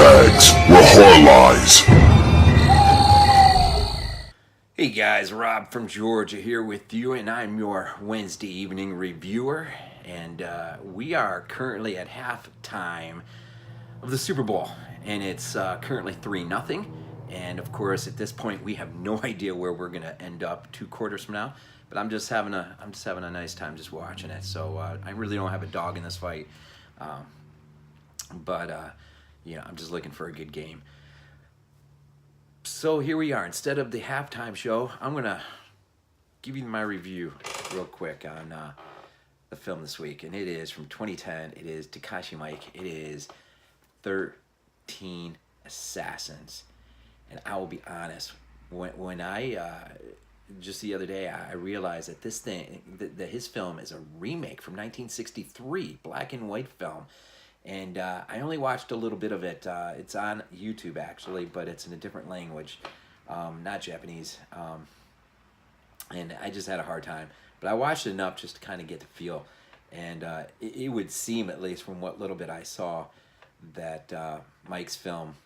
BodyBags, where horror lies. Hey guys, Rob from Georgia here with you, and I'm your Wednesday evening reviewer, and we are currently at halftime of the Super Bowl, and it's currently 3-0, and of course at this point we have no idea where we're gonna end up 2 quarters from now, but I'm just having a nice time just watching it. So I really don't have a dog in this fight, but I'm just looking for a good game. So here we are. Instead of the halftime show, I'm gonna give you my review real quick on the film this week, and it is from 2010. It is Takashi Miike. It is 13 Assassins, and I will be honest. When I just the other day I realized that that his film is a remake from 1963, black and white film. And I only watched a little bit of it. It's on YouTube, actually, but it's in a different language, not Japanese. And I just had a hard time. But I watched it enough just to kind of get the feel. And it would seem, at least from what little bit I saw, that Mike's film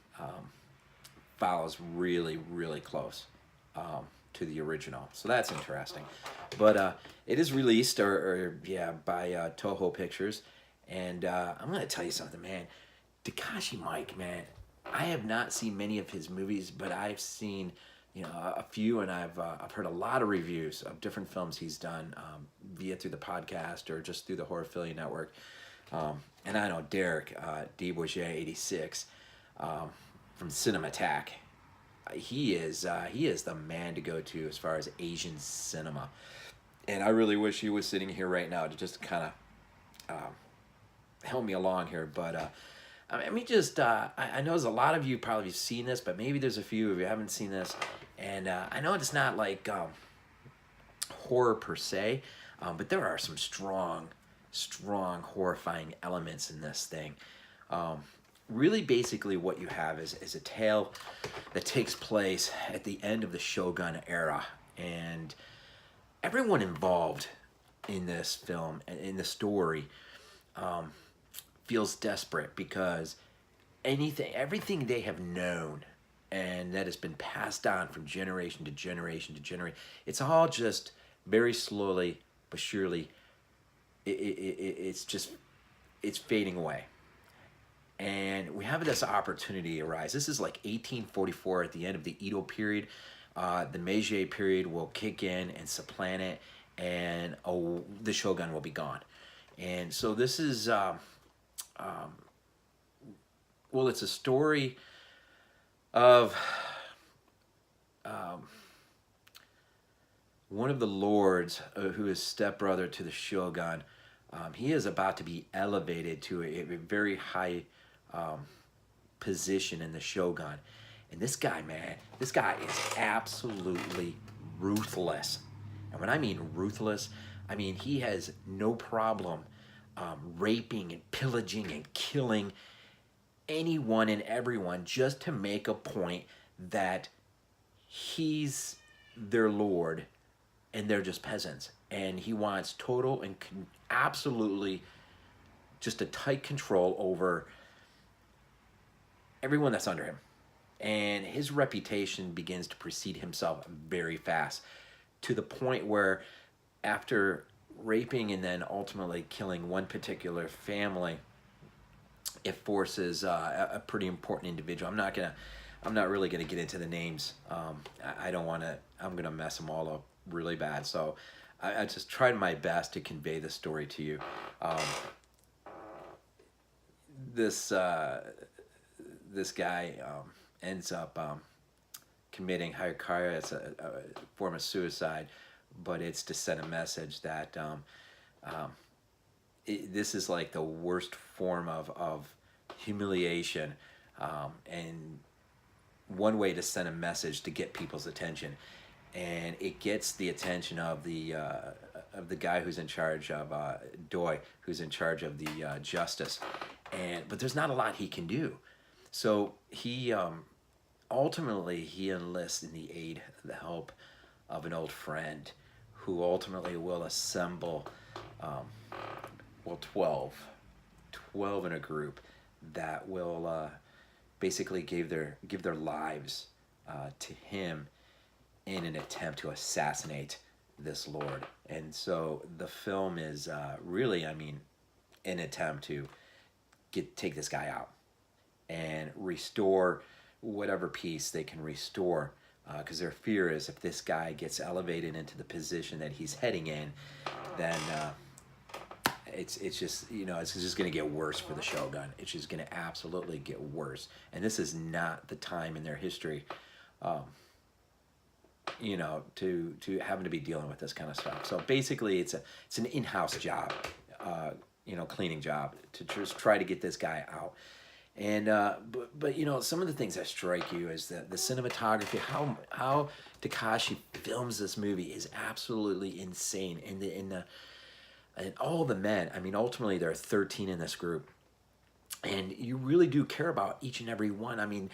follows really, really close to the original. So that's interesting. But it is released by Toho Pictures. And I'm going to tell you something, man. Takashi Miike, man, I have not seen many of his movies, but I've seen, a few, and I've heard a lot of reviews of different films he's done, through the podcast or just through the Horror Affiliate Network. And I know Derek, D-Bourget86, from Cinema Attack. He is the man to go to as far as Asian cinema. And I really wish he was sitting here right now to just kind of help me along here, but I know there's a lot of you probably seen this, but maybe there's a few of you haven't seen this, and I know it's not like horror per se, but there are some strong horrifying elements in this thing. Really, basically what you have is a tale that takes place at the end of the Shogun era, and everyone involved in this film and in the story feels desperate because everything they have known and that has been passed on from generation to generation to generation, it's all just very slowly but surely it's fading away. And we have this opportunity arise. This is like 1844 at the end of the Edo period. The Meiji period will kick in and supplant it, and the Shogun will be gone. And so this is it's a story of one of the lords who is stepbrother to the Shogun. He is about to be elevated to a very high position in the Shogun. And this guy is absolutely ruthless. And when I mean ruthless, I mean he has no problem raping and pillaging and killing anyone and everyone just to make a point that he's their lord and they're just peasants. And he wants total and absolutely just a tight control over everyone that's under him. And his reputation begins to precede himself very fast, to the point where after raping and then ultimately killing one particular family, it forces a pretty important individual. I'm not really gonna get into the names. I don't want to. I'm gonna mess them all up really bad. So I just tried my best to convey the story to you. This guy ends up committing Hayakara. It's a form of suicide, but it's to send a message that this is like the worst form of humiliation, and one way to send a message to get people's attention. And it gets the attention of the guy who's in charge of Doi, who's in charge of the justice, but there's not a lot he can do. So he ultimately he enlists in the aid, the help of an old friend, who ultimately will assemble 12 in a group that will basically give their lives to him in an attempt to assassinate this lord. And so the film is really, I mean, an attempt to take this guy out and restore whatever peace they can restore, because their fear is if this guy gets elevated into the position that he's heading in, then it's just, you know, it's just going to get worse for the Shogun. It's just going to absolutely get worse. And this is not the time in their history, you know, to having to be dealing with this kind of stuff. So basically, it's an in-house job, you know, cleaning job to just try to get this guy out. And but you know, some of the things that strike you is that the cinematography, how Takashi films this movie is absolutely insane. And all the men, I mean, ultimately there are 13 in this group, and you really do care about each and every one. I mean,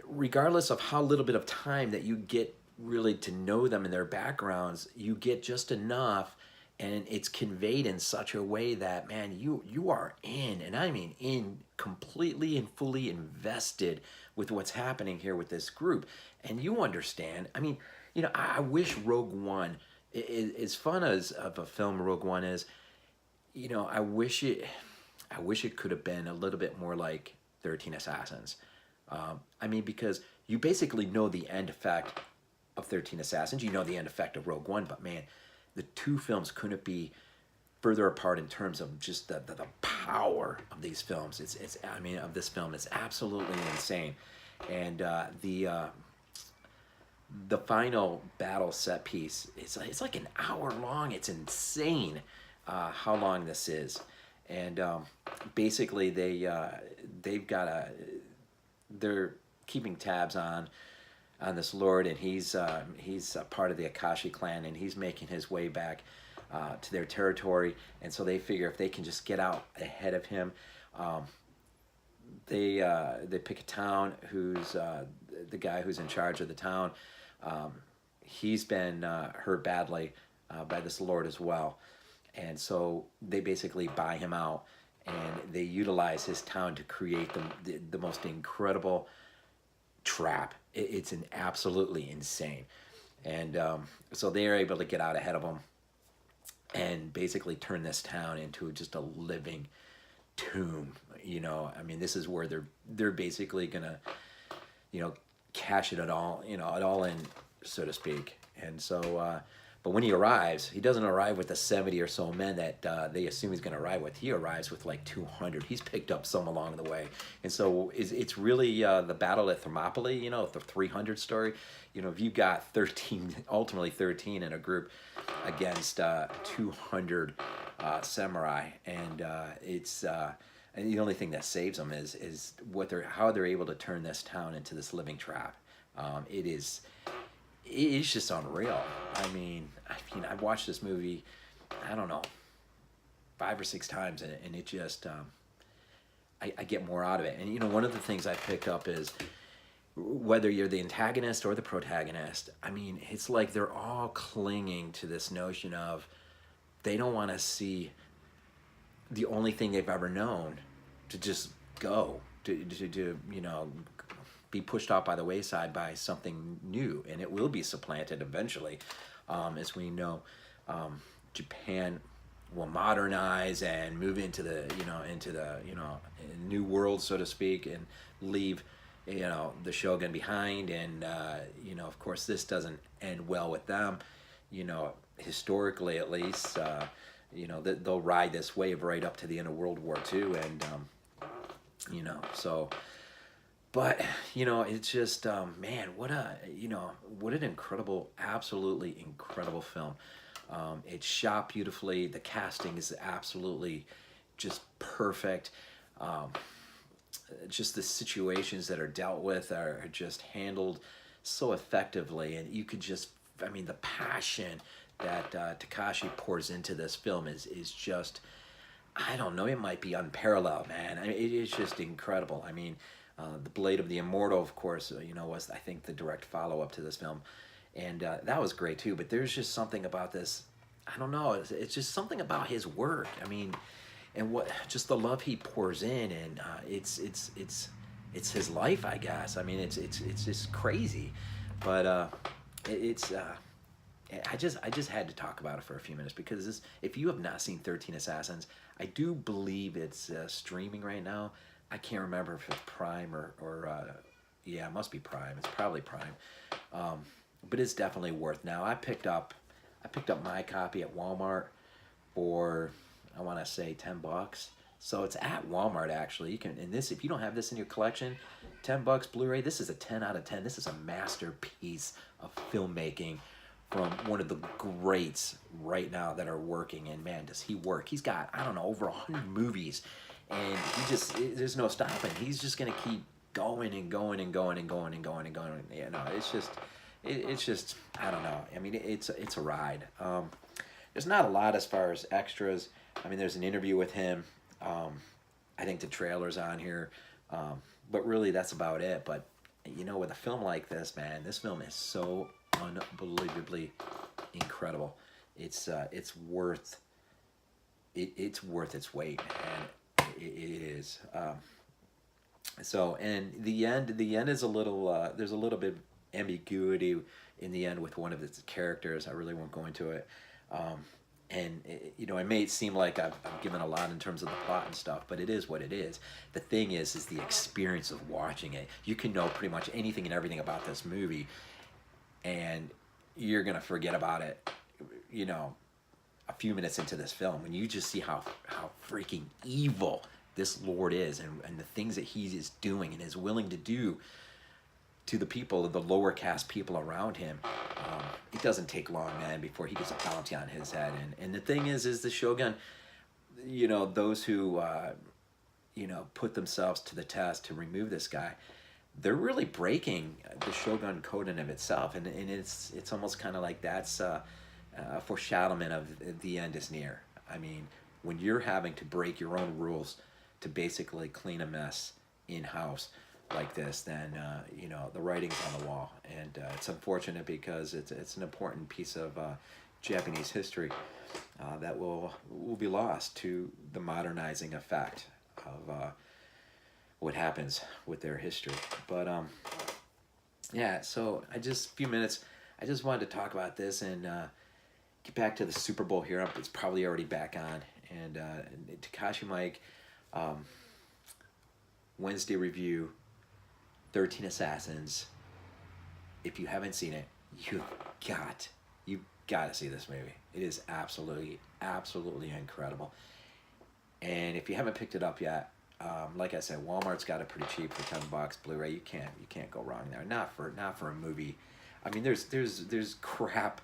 regardless of how little bit of time that you get really to know them and their backgrounds, you get just enough, and it's conveyed in such a way that, man, you are in, and I mean in, completely and fully invested with what's happening here with this group. And you understand, I mean, you know, I wish Rogue One, as fun as of a film Rogue One is, you know, I wish it could have been a little bit more like 13 Assassins. I mean, because you basically know the end effect of 13 Assassins, you know the end effect of Rogue One, but man, the two films couldn't be further apart in terms of just the power of these films. It's I mean, of this film, it's absolutely insane. And the final battle set piece, it's like an hour long. It's insane how long this is. And basically they're keeping tabs on this lord, and he's a part of the Akashi clan, and he's making his way back to their territory. And so they figure if they can just get out ahead of him, they pick a town who's the guy who's in charge of the town. He's been hurt badly by this lord as well, and so they basically buy him out, and they utilize his town to create the most incredible trap. It's an absolutely insane. And so they are able to get out ahead of him and basically turn this town into just a living tomb. You know, I mean, this is where they're basically gonna, you know, cash it at all, you know, it all in, so to speak. And so but when he arrives, he doesn't arrive with the 70 or so men that they assume he's going to arrive with. He arrives with like 200. He's picked up some along the way. And so it's really the battle at Thermopylae, you know, the 300 story. You know, if you've got 13, ultimately 13 in a group against 200 samurai, and and the only thing that saves them is how they're able to turn this town into this living trap. It's just unreal. I mean, I've watched this movie, I don't know, 5 or 6 times, and it just, I get more out of it. And, you know, one of the things I pick up is whether you're the antagonist or the protagonist, I mean, it's like they're all clinging to this notion of they don't want to see the only thing they've ever known to just go, to you know, be pushed off by the wayside by something new, and it will be supplanted eventually. As we know, Japan will modernize and move into the new world, so to speak, and leave, you know, the shogun behind. And you know, of course, this doesn't end well with them. You know, historically at least, you know, they'll ride this wave right up to the end of World War II, and you know, so. But, you know, it's just, man, what an incredible, absolutely incredible film. It's shot beautifully. The casting is absolutely just perfect. Just the situations that are dealt with are just handled so effectively. And you could just, I mean, the passion that Takashi pours into this film is just, I don't know, it might be unparalleled, man. I mean, it is just incredible. I mean, The Blade of the Immortal, of course, you know, was, I think, the direct follow-up to this film. And that was great, too. But there's just something about this, I don't know, it's just something about his work. I mean, and just the love he pours in, and it's it's his life, I guess. I mean, it's just crazy, but it's I just had to talk about it for a few minutes because this, if you have not seen 13 Assassins, I do believe it's streaming right now. I can't remember if it's Prime or yeah, it must be Prime. It's probably Prime, but it's definitely worth. Now I picked up my copy at Walmart for, I want to say, $10. So it's at Walmart actually. You can, and this, if you don't have this in your collection, $10 Blu-ray. This is a 10 out of 10. This is a masterpiece of filmmaking from one of the greats right now that are working. And man, does he work! He's got, I don't know, over 100 movies, and he just, there's no stopping. He's just gonna keep going and going and going and going and going and going. You know, it's just I don't know. I mean, it's a ride. There's not a lot as far as extras. I mean, there's an interview with him. I think the trailer's on here, but really that's about it. But you know, with a film like this, man, this film is so unbelievably incredible. It's worth it's worth its weight, and it is. So, and the end is a little there's a little bit of ambiguity in the end with one of its characters. I really won't go into it. And you know, it may seem like I've given a lot in terms of the plot and stuff, but it is what it is. The thing is the experience of watching it. You can know pretty much anything and everything about this movie, and you're gonna forget about it, you know, a few minutes into this film, when you just see how freaking evil this Lord is, and the things that he is doing and is willing to do to the people, the lower caste people around him. It doesn't take long, man, before he gets a bounty on his head. And the thing is the Shogun, you know, those who, you know, put themselves to the test to remove this guy, they're really breaking the Shogun code in of itself. And it's almost kind of like that's a foreshadowment of the end is near. I mean, when you're having to break your own rules to basically clean a mess in-house like this, then you know, the writing's on the wall, and it's unfortunate because it's an important piece of Japanese history that will be lost to the modernizing effect of what happens with their history. But yeah, so a few minutes, I just wanted to talk about this and get back to the Super Bowl here. It's probably already back on, and Takashi Miike, Wednesday review, 13 Assassins. If you haven't seen it, you've got to see this movie. It is absolutely incredible. And if you haven't picked it up yet, like I said, Walmart's got it pretty cheap for $10 Blu-ray. You can't go wrong there. Not for a movie. I mean, there's crap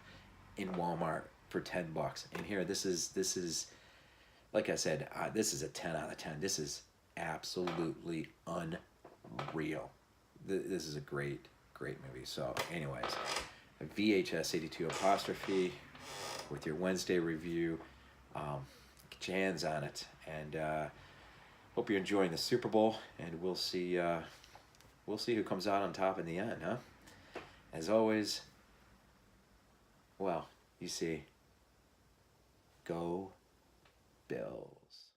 in Walmart for $10. And here, this is like I said, this is a 10 out of 10. This is absolutely unreal. This is a great movie. So anyways, VHS82 apostrophe with your Wednesday review. Get your hands on it, and hope you're enjoying the Super Bowl, and we'll see who comes out on top in the end, huh? As always, well, you see, go Bills.